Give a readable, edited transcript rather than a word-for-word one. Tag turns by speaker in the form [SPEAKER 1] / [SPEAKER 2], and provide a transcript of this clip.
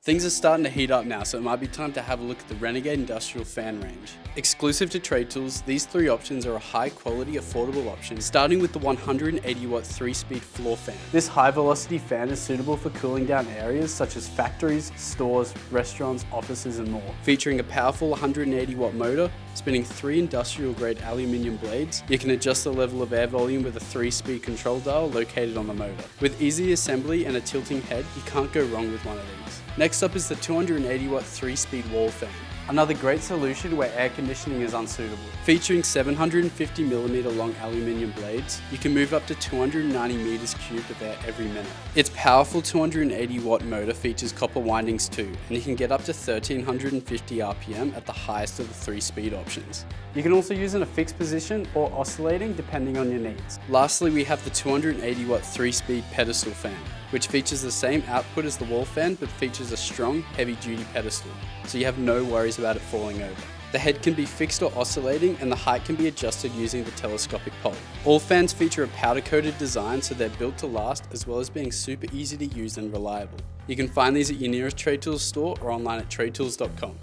[SPEAKER 1] Things are starting to heat up now, so it might be time to have a look at the Renegade industrial fan range. Exclusive to Trade Tools, these three options are a high quality, affordable option, starting with the 180 watt 3-speed floor fan. This high velocity fan is suitable for cooling down areas such as factories, stores, restaurants, offices and more. Featuring a powerful 180 watt motor, spinning 3 industrial grade aluminium blades, you can adjust the level of air volume with a 3-speed control dial located on the motor. With easy assembly and a tilting head, you can't go wrong with one of these. Next up is the 280 watt 3-speed wall fan. Another great solution where air conditioning is unsuitable. Featuring 750mm long aluminium blades, you can move up to 290 meters cubed of air every minute. Its powerful 280 watt motor features copper windings too, and you can get up to 1350 RPM at the highest of the 3-speed options. You can also use it in a fixed position or oscillating depending on your needs. Lastly, we have the 280 watt 3-speed pedestal fan, which features the same output as the wall fan but features a strong, heavy-duty pedestal, so you have no worries about it falling over. The head can be fixed or oscillating, and the height can be adjusted using the telescopic pole. All fans feature a powder-coated design, so they're built to last, as well as being super easy to use and reliable. You can find these at your nearest Trade Tools store or online at tradetools.com.